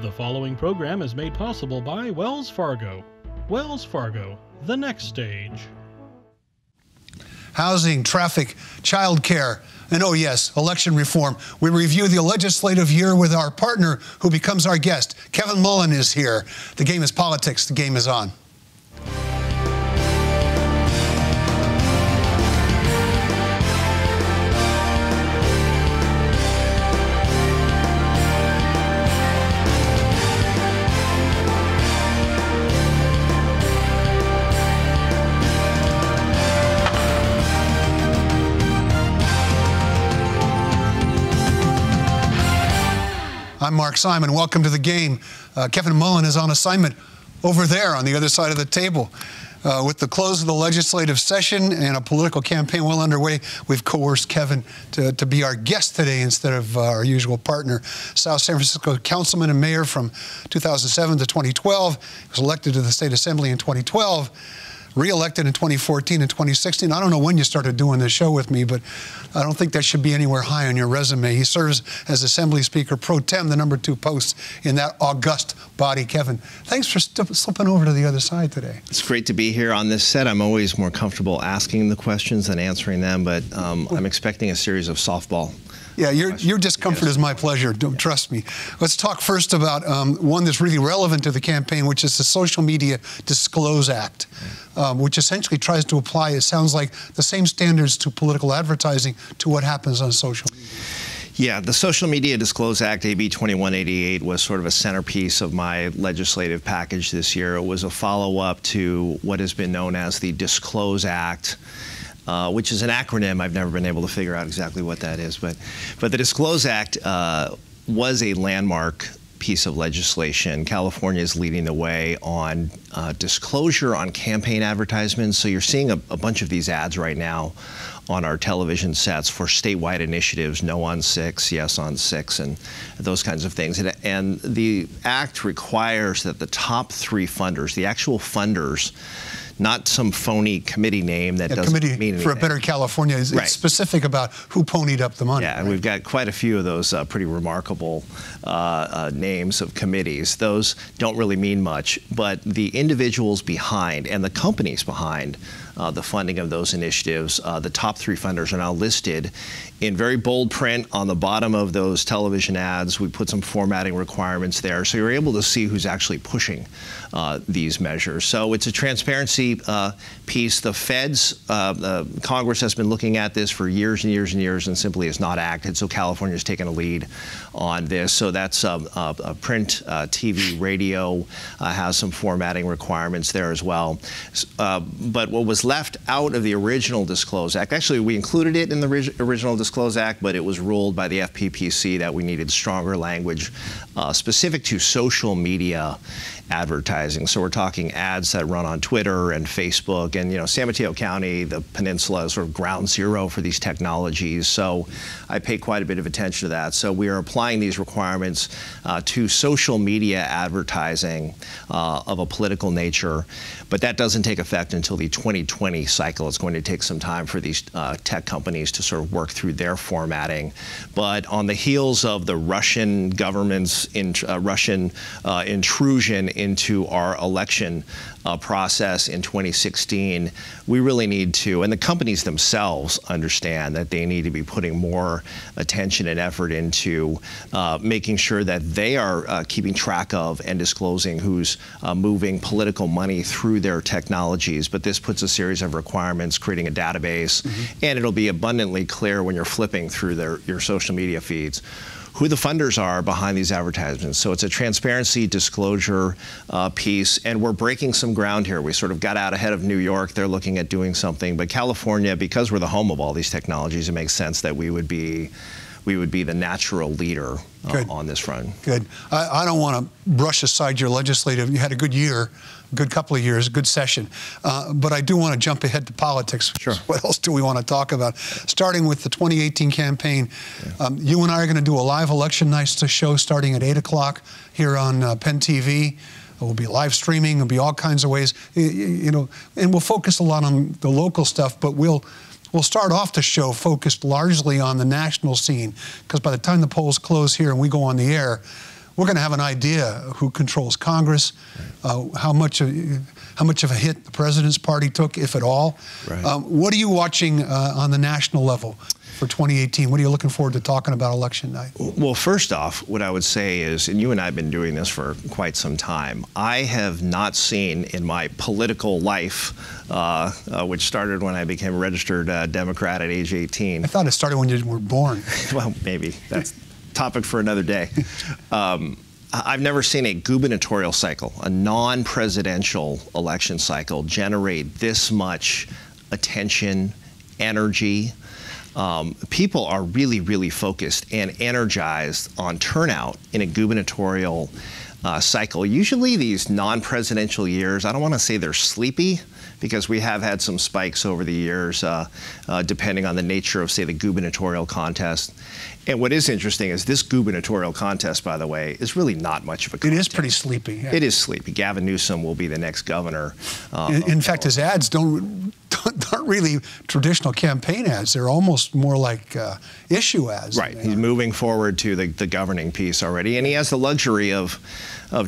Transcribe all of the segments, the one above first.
The following program is made possible by Wells Fargo. Wells Fargo, the next stage. Housing, traffic, child care, and oh yes, election reform. We review the legislative year with our partner who becomes our guest. Kevin Mullin is here. The game is politics. The game is on. I'm Mark Simon. Welcome to the game. Kevin Mullin is on assignment over there on the other side of the table. With the close of the legislative session and a political campaign well underway, we've coerced Kevin to be our guest today instead of our usual partner. South San Francisco councilman and mayor from 2007 to 2012. He was elected to the state assembly in 2012. Re-elected in 2014 and 2016. I don't know when you started doing this show with me, but I don't think that should be anywhere high on your resume. He serves as Assembly Speaker Pro Tem, the #2 post in that august body. Kevin, thanks for slipping over to the other side today. It's great to be here on this set. I'm always more comfortable asking the questions than answering them, but I'm expecting a series of softball. Yeah, your discomfort is my pleasure. Don't trust me. Let's talk first about one that's really relevant to the campaign, which is the Social Media Disclose Act, which essentially tries to apply, it sounds like, the same standards to political advertising to what happens on social media. Yeah, the Social Media Disclose Act, AB 2188, was sort of a centerpiece of my legislative package this year. It was a follow-up to what has been known as the Disclose Act, which is an acronym. I've never been able to figure out exactly what that is. But the Disclose Act was a landmark piece of legislation. California is leading the way on disclosure on campaign advertisements. So you're seeing a bunch of these ads right now on our television sets for statewide initiatives, no on 6, yes on 6, and those kinds of things. And the act requires that the top 3 funders, the actual funders, not some phony committee name that doesn't mean anything. For a Better California is right. Specific about who ponied up the money. Yeah, and we've got quite a few of those pretty remarkable names of committees. Those don't really mean much, but the individuals behind and the companies behind the funding of those initiatives, the top 3 funders are now listed in very bold print on the bottom of those television ads. We put some formatting requirements there, so you're able to see who's actually pushing these measures. So it's a transparency piece. The feds, Congress has been looking at this for years and years and years and simply has not acted, so California's taken a lead on this. So that's print, TV, radio has some formatting requirements there as well. But what was left out of the original Disclose Act, actually we included it in the original Disclose Act, but it was ruled by the FPPC that we needed stronger language specific to social media advertising. So we're talking ads that run on Twitter and Facebook, and San Mateo County, the peninsula, is sort of ground zero for these technologies. So I pay quite a bit of attention to that. So we are applying these requirements to social media advertising of a political nature, but that doesn't take effect until the 2020 cycle. It's going to take some time for these tech companies to sort of work through their formatting. But on the heels of the Russian government's intrusion into our election process in 2016, we really need to, and the companies themselves understand that they need to be putting more attention and effort into making sure that they are keeping track of and disclosing who's moving political money through their technologies. But this puts a series of requirements, creating a database, and it'll be abundantly clear when you're flipping through your social media feeds who the funders are behind these advertisements. So it's a transparency disclosure piece, and we're breaking some ground here. We sort of got out ahead of New York. They're looking at doing something, but California, because we're the home of all these technologies, it makes sense that we would be the natural leader on this front. Good. I don't want to brush aside your legislative. You had a good year, a good couple of years, a good session. But I do want to jump ahead to politics. Sure. What else do we want to talk about? Starting with the 2018 campaign, you and I are going to do a live election night show starting at 8 o'clock here on Penn TV. It will be live streaming. There'll be all kinds of ways, and we'll focus a lot on the local stuff, but we'll start off the show focused largely on the national scene, because by the time the polls close here and we go on the air, we're going to have an idea who controls Congress, how much of a hit the president's party took, if at all. Right. What are you watching on the national level for 2018? What are you looking forward to talking about election night? Well, first off, what I would say is, and you and I have been doing this for quite some time, I have not seen in my political life, which started when I became a registered Democrat at age 18. I thought it started when you were born. Well, maybe. That's a topic for another day. I've never seen a gubernatorial cycle, a non-presidential election cycle, generate this much attention, energy. People are really, really focused and energized on turnout in a gubernatorial cycle. Usually these non-presidential years, I don't want to say they're sleepy, because we have had some spikes over the years, depending on the nature of, say, the gubernatorial contest. And what is interesting is this gubernatorial contest, by the way, is really not much of a contest. It is pretty sleepy. Yeah. It is sleepy. Gavin Newsom will be the next governor. In fact, his ads aren't really traditional campaign ads. They're almost more like issue ads. Right. He's moving forward to the governing piece already, and he has the luxury of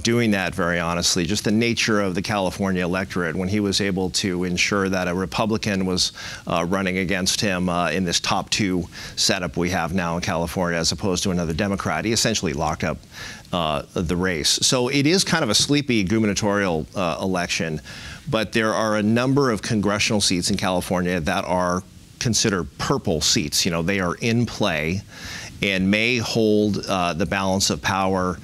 doing that, very honestly. Just the nature of the California electorate, when he was able to ensure that a Republican was running against him in this top two setup we have now in California, as opposed to another Democrat, he essentially locked up the race. So it is kind of a sleepy gubernatorial election, but there are a number of congressional seats in California that are considered purple seats. You know, they are in play and may hold the balance of power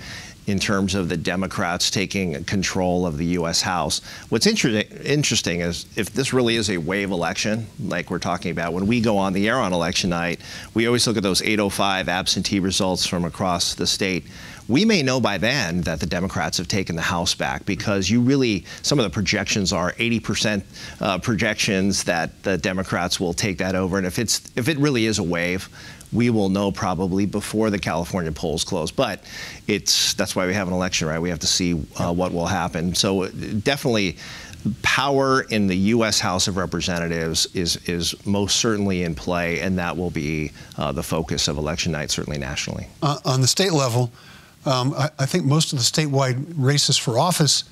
in terms of the Democrats taking control of the U.S. House. What's interesting is, if this really is a wave election, like we're talking about, when we go on the air on election night, we always look at those 805 absentee results from across the state. We may know by then that the Democrats have taken the House back, because some of the projections are 80% projections that the Democrats will take that over. And if it really is a wave, we will know probably before the California polls close. But that's why we have an election, right? We have to see what will happen. So definitely, power in the U.S. House of Representatives is most certainly in play, and that will be the focus of election night, certainly nationally. On the state level, I think most of the statewide races for office,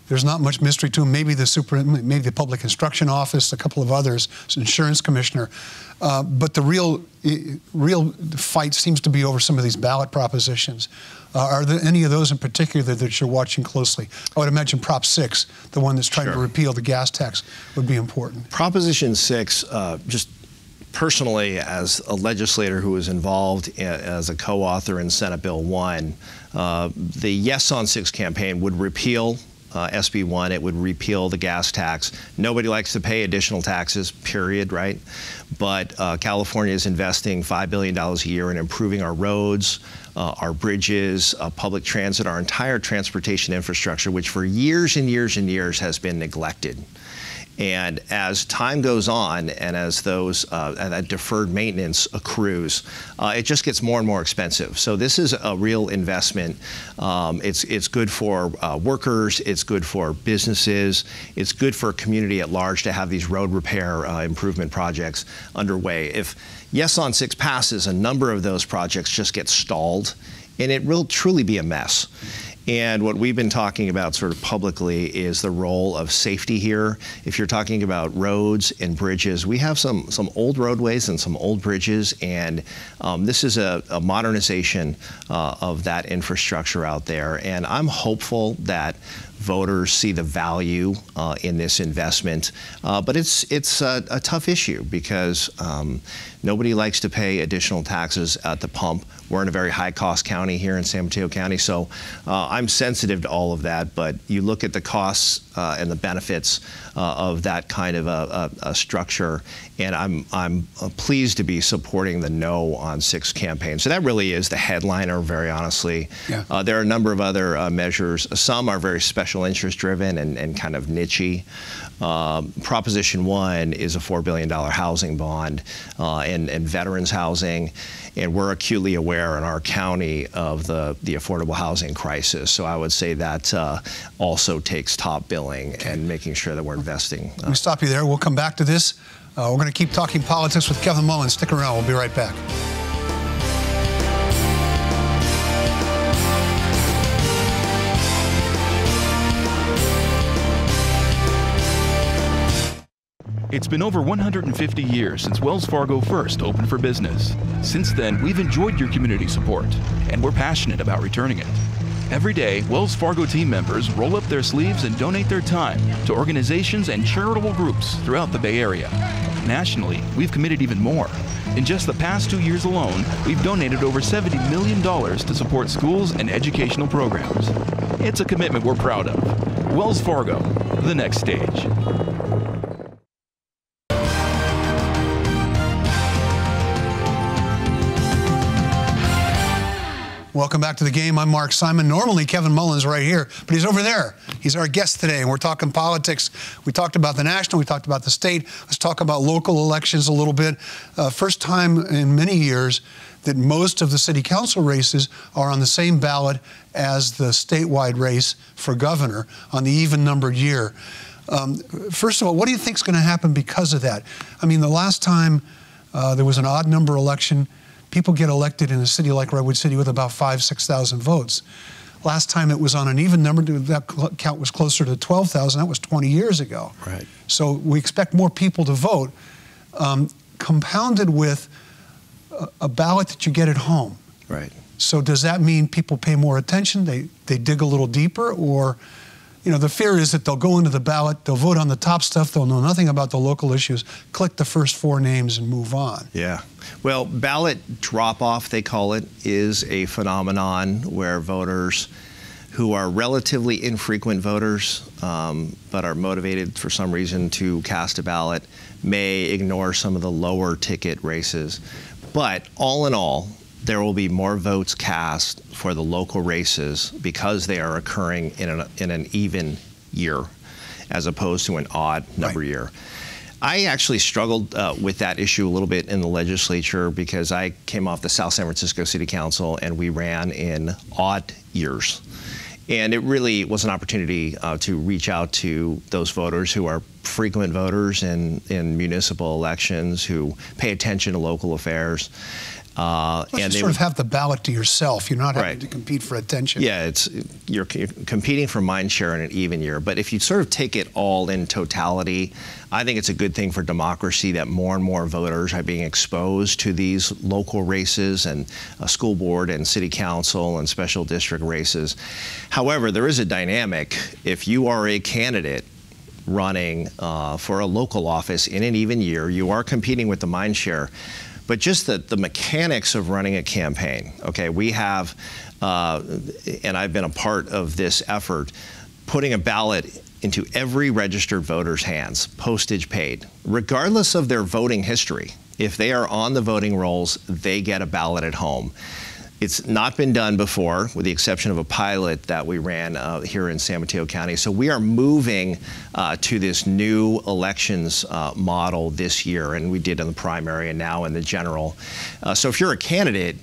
there's not much mystery to them. Maybe the public instruction office, a couple of others, insurance commissioner. But the real fight seems to be over some of these ballot propositions. Are there any of those in particular that you're watching closely? I would imagine Prop 6, the one that's trying to repeal the gas tax, would be important. Proposition 6, just personally, as a legislator who was involved as a co-author in Senate Bill 1, the Yes on 6 campaign would repeal SB 1. It would repeal the gas tax. Nobody likes to pay additional taxes, period, right? But California is investing $5 billion a year in improving our roads, our bridges, public transit, our entire transportation infrastructure, which for years and years and years has been neglected. And as time goes on, and as that deferred maintenance accrues, it just gets more and more expensive. So this is a real investment. It's good for workers. It's good for businesses. It's good for a community at large to have these road repair improvement projects underway. If Yes on 6 passes, a number of those projects just get stalled, and it will truly be a mess. And what we've been talking about sort of publicly is the role of safety here. If you're talking about roads and bridges, we have some old roadways and some old bridges, and this is a modernization of that infrastructure out there. And I'm hopeful that voters see the value in this investment, but it's a tough issue, because nobody likes to pay additional taxes at the pump. We're in a very high-cost county here in San Mateo County, so I'm sensitive to all of that. But you look at the costs and the benefits of that kind of a structure, and I'm pleased to be supporting the No on 6 campaign. So that really is the headliner, very honestly. Yeah. There are a number of other measures. Some are very special interest driven and kind of niche-y. Proposition 1 is a $4 billion housing bond and veterans housing, and we're acutely aware in our county of the affordable housing crisis. So I would say that also takes top billing and making sure that we're investing. Let me stop you there. We'll come back to this. We're going to keep talking politics with Kevin Mullin. Stick around. We'll be right back. It's been over 150 years since Wells Fargo first opened for business. Since then, we've enjoyed your community support, and we're passionate about returning it. Every day, Wells Fargo team members roll up their sleeves and donate their time to organizations and charitable groups throughout the Bay Area. Nationally, we've committed even more. In just the past 2 years alone, we've donated over $70 million to support schools and educational programs. It's a commitment we're proud of. Wells Fargo, the next stage. Welcome back to the game. I'm Mark Simon. Normally, Kevin Mullin's right here, but he's over there. He's our guest today, and we're talking politics. We talked about the national, we talked about the state. Let's talk about local elections a little bit. First time in many years that most of the city council races are on the same ballot as the statewide race for governor on the even-numbered year. First of all, what do you think is going to happen because of that? I mean, the last time there was an odd-number election, people get elected in a city like Redwood City with about 5,000 to 6,000 votes. Last time it was on an even number, that count was closer to 12,000. That was 20 years ago. Right. So we expect more people to vote, compounded with a ballot that you get at home. Right. So does that mean people pay more attention? They dig a little deeper? Or, you know, the fear is that they'll go into the ballot, they'll vote on the top stuff, they'll know nothing about the local issues, click the first 4 names and move on. Yeah. Well, ballot drop-off, they call it, is a phenomenon where voters who are relatively infrequent voters but are motivated for some reason to cast a ballot may ignore some of the lower ticket races. But all in all, there will be more votes cast for the local races because they are occurring in an even year as opposed to an odd number year. I actually struggled with that issue a little bit in the legislature because I came off the South San Francisco City Council and we ran in odd years. And it really was an opportunity to reach out to those voters who are frequent voters in municipal elections, who pay attention to local affairs. And you sort of have the ballot to yourself. You're not having to compete for attention. Yeah, you're competing for mind share in an even year. But if you sort of take it all in totality, I think it's a good thing for democracy that more and more voters are being exposed to these local races and school board and city council and special district races. However, there is a dynamic. If you are a candidate running for a local office in an even year, you are competing with the mind share. But just the mechanics of running a campaign, okay, we have, and I've been a part of this effort, putting a ballot into every registered voter's hands, postage paid, regardless of their voting history. If they are on the voting rolls, they get a ballot at home. It's not been done before, with the exception of a pilot that we ran here in San Mateo County. So we are moving to this new elections model this year, and we did in the primary and now in the general. So if you're a candidate,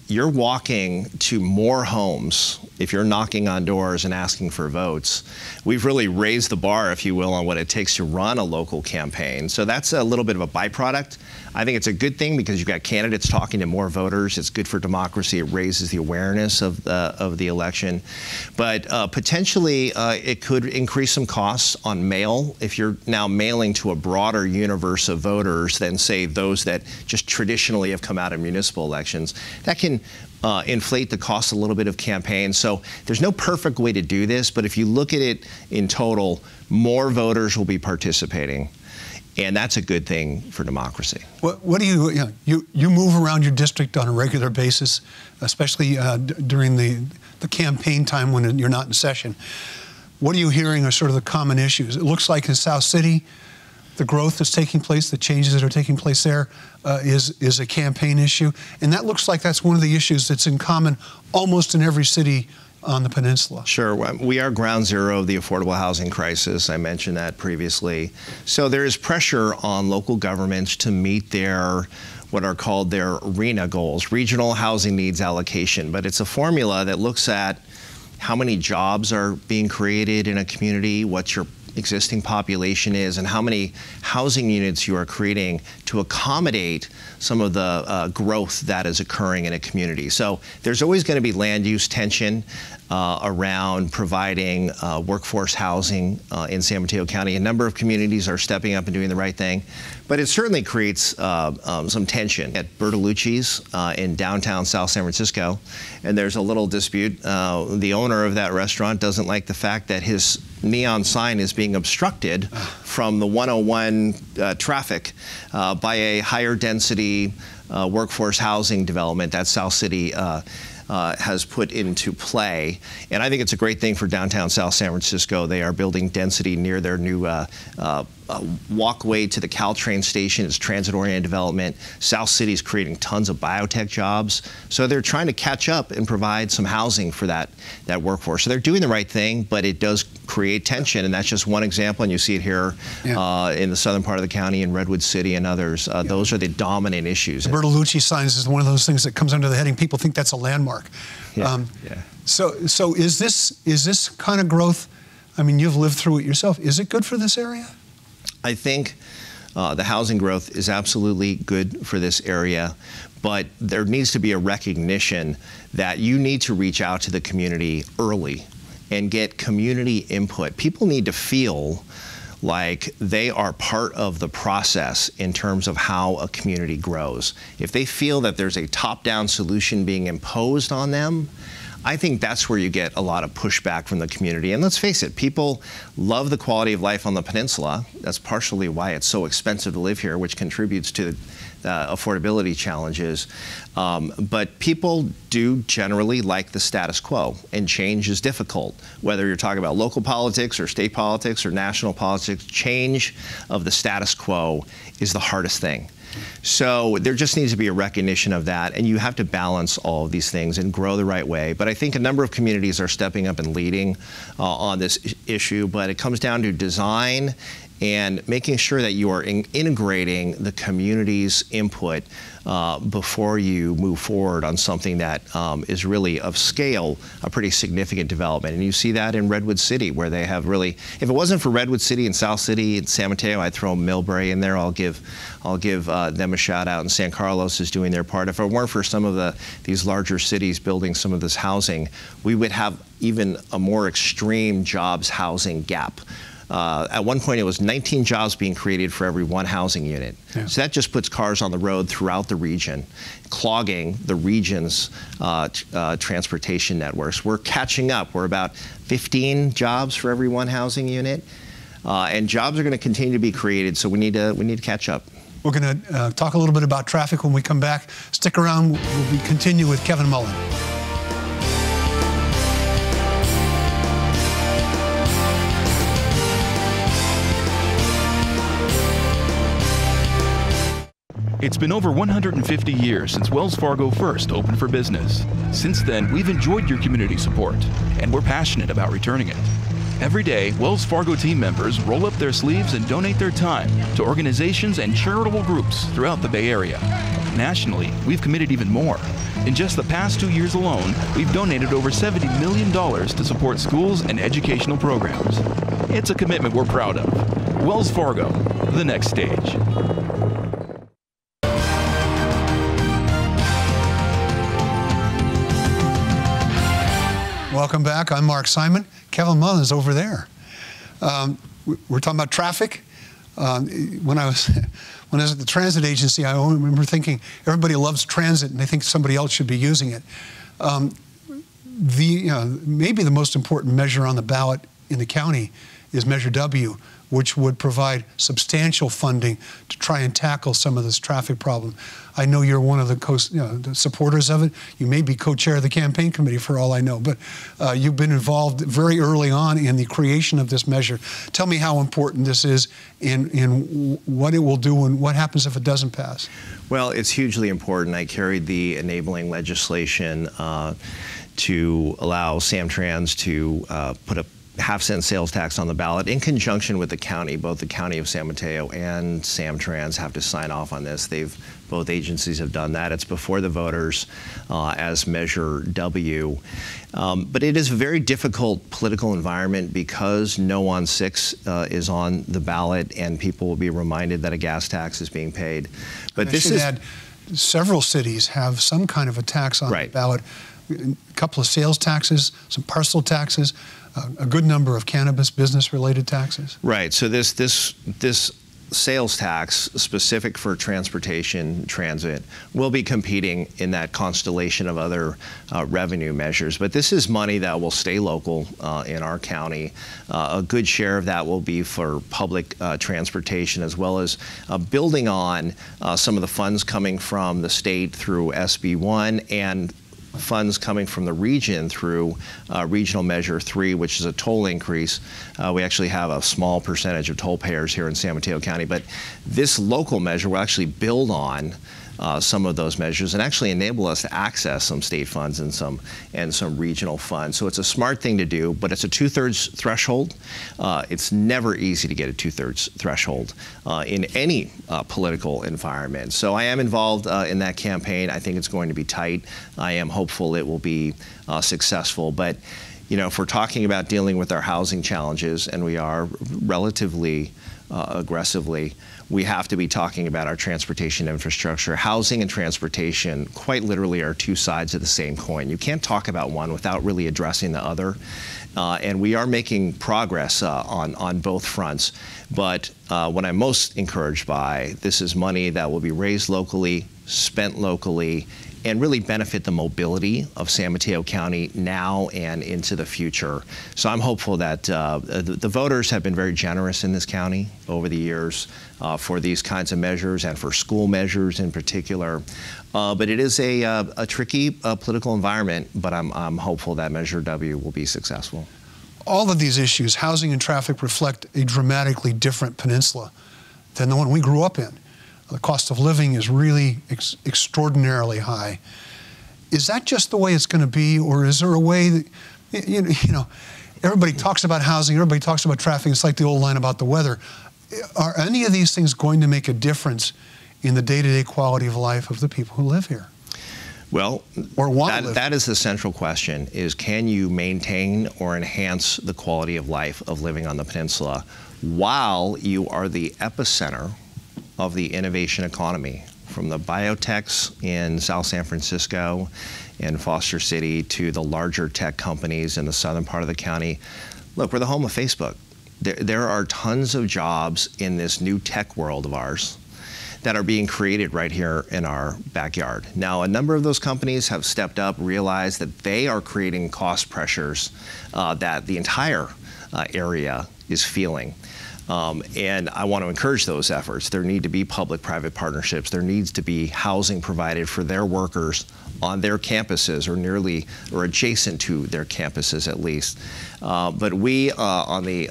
you're walking to more homes if you're knocking on doors and asking for votes. We've really raised the bar, if you will, on what it takes to run a local campaign. So that's a little bit of a byproduct. I think it's a good thing because you've got candidates talking to more voters. It's good for democracy. It raises the awareness of the election. But potentially, it could increase some costs on mail if you're now mailing to a broader universe of voters than, say, those that just traditionally have come out of municipal elections. That can inflate the cost a little bit of campaigns. So there's no perfect way to do this, but if you look at it in total, more voters will be participating. And that's a good thing for democracy. What do you move around your district on a regular basis, especially during the campaign time when you're not in session. What are you hearing are sort of the common issues? It looks like in South City, the growth that's taking place, the changes that are taking place there is a campaign issue. And that looks like that's one of the issues that's in common almost in every city on the peninsula. Sure. We are ground zero of the affordable housing crisis. I mentioned that previously. So there is pressure on local governments to meet their what are called their RHNA goals, regional housing needs allocation. But it's a formula that looks at how many jobs are being created in a community, what your existing population is, and how many housing units you are creating to accommodate some of the growth that is occurring in a community. So there's always going to be land use tension. around providing workforce housing in San Mateo County. A number of communities are stepping up and doing the right thing, but it certainly creates some tension at Bertolucci's in downtown South San Francisco, and there's a little dispute. The owner of that restaurant doesn't like the fact that his neon sign is being obstructed from the 101 traffic by a higher density workforce housing development that South City has put into play. And I think it's a great thing for downtown South San Francisco. They are building density near their new walkway to the Caltrain station. It's transit-oriented development. South City is creating tons of biotech jobs. So they're trying to catch up and provide some housing for that workforce. So they're doing the right thing, but it does create tension, and that's just one example, and you see it here in the southern part of the county, in Redwood City and others. Those are the dominant issues. The Bertolucci signs is one of those things that comes under the heading, people think that's a landmark. So is this kind of growth, I mean, you've lived through it yourself, is it good for this area? I think the housing growth is absolutely good for this area, but there needs to be a recognition that you need to reach out to the community early and get community input. People need to feel like they are part of the process in terms of how a community grows. If they feel that there's a top-down solution being imposed on them, I think that's where you get a lot of pushback from the community. And let's face it, people love the quality of life on the peninsula. That's partially why it's so expensive to live here, which contributes to affordability challenges. But people do generally like the status quo, and change is difficult. Whether you're talking about local politics or state politics or national politics, change of the status quo is the hardest thing. So there just needs to be a recognition of that, and you have to balance all of these things and grow the right way. But I think a number of communities are stepping up and leading on this issue, but it comes down to design and making sure that you are integrating the community's input before you move forward on something that is really of scale, a pretty significant development. And you see that in Redwood City, where they have really, if it wasn't for Redwood City and South City and San Mateo, I'd throw Millbrae in there. I'll give them a shout out, and San Carlos is doing their part. If it weren't for some of these larger cities building some of this housing, we would have even a more extreme jobs housing gap. At one point, it was 19 jobs being created for every one housing unit. Yeah. So that just puts cars on the road throughout the region, clogging the region's transportation networks. We're catching up. We're about 15 jobs for every one housing unit, and jobs are going to continue to be created. So we need to catch up. We're going to talk a little bit about traffic when we come back. Stick around. We'll continue with Kevin Mullin. It's been over 150 years since Wells Fargo first opened for business. Since then, we've enjoyed your community support, and we're passionate about returning it. Every day, Wells Fargo team members roll up their sleeves and donate their time to organizations and charitable groups throughout the Bay Area. Nationally, we've committed even more. In just the past 2 years alone, we've donated over $70 million to support schools and educational programs. It's a commitment we're proud of. Wells Fargo, the next stage. Welcome back. I'm Mark Simon. Kevin Mullin is over there. We're talking about traffic. When I was at the transit agency, I remember thinking everybody loves transit and they think somebody else should be using it. Maybe the most important measure on the ballot in the county is Measure W, which would provide substantial funding to try and tackle some of this traffic problem. I know you're one of the supporters of it. You may be co-chair of the campaign committee for all I know, but you've been involved very early on in the creation of this measure. Tell me how important this is and what it will do and what happens if it doesn't pass. Well, it's hugely important. I carried the enabling legislation to allow Samtrans to put a half-cent sales tax on the ballot in conjunction with the county. Both the County of San Mateo and Samtrans have to sign off on this. Both agencies have done that. It's before the voters as Measure W. But it is a very difficult political environment because No on 6 is on the ballot, and people will be reminded that a gas tax is being paid. But this is add, several cities have some kind of a tax on the ballot. a couple of sales taxes, some parcel taxes, a good number of cannabis business-related taxes. Right. So this sales tax specific for transportation transit will be competing in that constellation of other revenue measures. But this is money that will stay local in our county. A good share of that will be for public transportation, as well as building on some of the funds coming from the state through SB 1 and funds coming from the region through Regional Measure 3, which is a toll increase. We actually have a small percentage of toll payers here in San Mateo County, but this local measure will actually build on some of those measures and actually enable us to access some state funds and some regional funds. So it's a smart thing to do, but it's a 2/3 threshold. It's never easy to get a 2/3 threshold in any political environment. So I am involved in that campaign. I think it's going to be tight. I am hopeful it will be successful. But you know, if we're talking about dealing with our housing challenges, and we are relatively aggressively, we have to be talking about our transportation infrastructure. Housing and transportation quite literally are two sides of the same coin. You can't talk about one without really addressing the other. And we are making progress on both fronts. But what I'm most encouraged by, this is money that will be raised locally, spent locally, and really benefit the mobility of San Mateo County now and into the future. So I'm hopeful that the voters have been very generous in this county over the years for these kinds of measures and for school measures in particular. But it is a tricky political environment, but I'm hopeful that Measure W will be successful. All of these issues, housing and traffic, reflect a dramatically different peninsula than the one we grew up in. The cost of living is really extraordinarily high. Is that just the way it's going to be, or is there a way that, you know, everybody talks about housing, everybody talks about traffic, it's like the old line about the weather. Are any of these things going to make a difference in the day-to-day quality of life of the people who live here? Well, that is the central question, is can you maintain or enhance the quality of life of living on the peninsula while you are the epicenter of the innovation economy, from the biotechs in South San Francisco and Foster City to the larger tech companies in the southern part of the county. Look, we're the home of Facebook. There are tons of jobs in this new tech world of ours that are being created right here in our backyard. Now, a number of those companies have stepped up, realized that they are creating cost pressures that the entire area is feeling. And I want to encourage those efforts. There need to be public-private partnerships. There needs to be housing provided for their workers on their campuses, or nearly or adjacent to their campuses at least. But we on the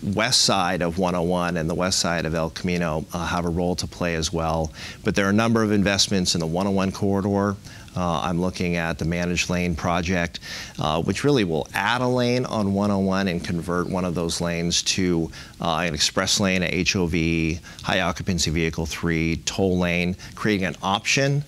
west side of 101 and the west side of El Camino have a role to play as well. But there are a number of investments in the 101 corridor. I'm looking at the managed lane project, which really will add a lane on 101 and convert one of those lanes to an express lane, a HOV, high occupancy vehicle 3, toll lane, creating an option.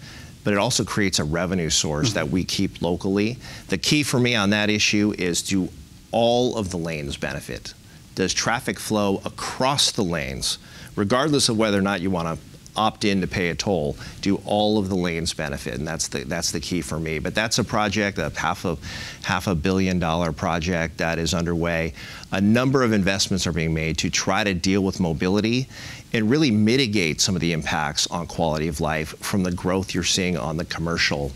But it also creates a revenue source that we keep locally. The key for me on that issue is, do all of the lanes benefit? Does traffic flow across the lanes, regardless of whether or not you want to opt in to pay a toll, do all of the lanes benefit? And that's the key for me. But that's a project, a half a billion dollar project that is underway. A number of investments are being made to try to deal with mobility and really mitigate some of the impacts on quality of life from the growth you're seeing on the commercial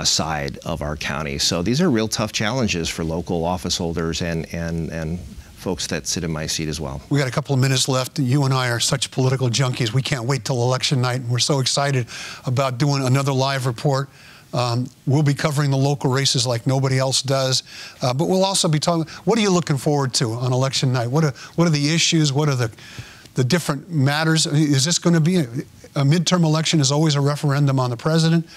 side of our county. So these are real tough challenges for local office holders and folks that sit in my seat as well. We got a couple of minutes left. You and I are such political junkies. We can't wait till election night, and we're so excited about doing another live report. We'll be covering the local races like nobody else does, but we'll also be talking, what are you looking forward to on election night? What are the issues? What are the different matters? Is this going to be a midterm election is always a referendum on the president?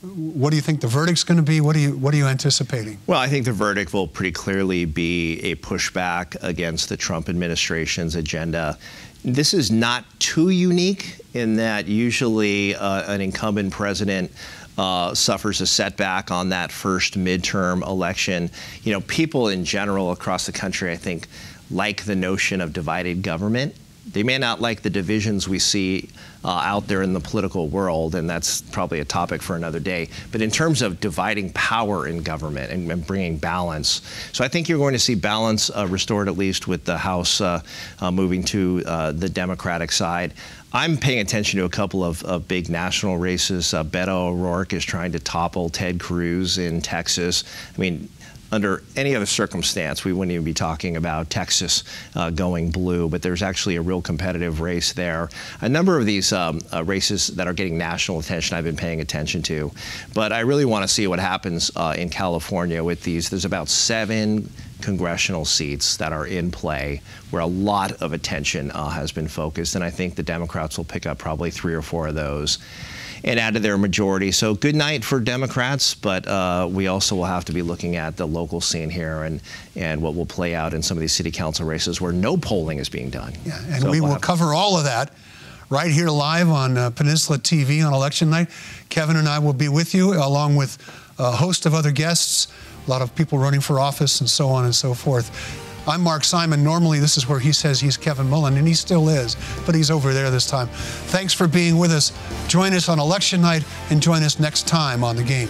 What do you think the verdict's going to be? What are you anticipating? Well, I think the verdict will pretty clearly be a pushback against the Trump administration's agenda. This is not too unique in that usually an incumbent president suffers a setback on that first midterm election. You know, people in general across the country, I think, like the notion of divided government. They may not like the divisions we see out there in the political world, and that's probably a topic for another day. But in terms of dividing power in government and bringing balance, so I think you're going to see balance restored, at least with the House moving to the Democratic side. I'm paying attention to a couple of big national races. Beto O'Rourke is trying to topple Ted Cruz in Texas. I mean, under any other circumstance, we wouldn't even be talking about Texas going blue, but there's actually a real competitive race there. A number of these races that are getting national attention I've been paying attention to, but I really want to see what happens in California with these. There's about 7 congressional seats that are in play where a lot of attention has been focused, and I think the Democrats will pick up probably 3 or 4 of those and add to their majority. So good night for Democrats, but we also will have to be looking at the local scene here and what will play out in some of these city council races where no polling is being done. Yeah, and we will cover all of that right here live on Peninsula TV on election night. Kevin and I will be with you along with a host of other guests, a lot of people running for office and so on and so forth. I'm Mark Simon. Normally this is where he says he's Kevin Mullin, and he still is, but he's over there this time. Thanks for being with us. Join us on election night and join us next time on The Game.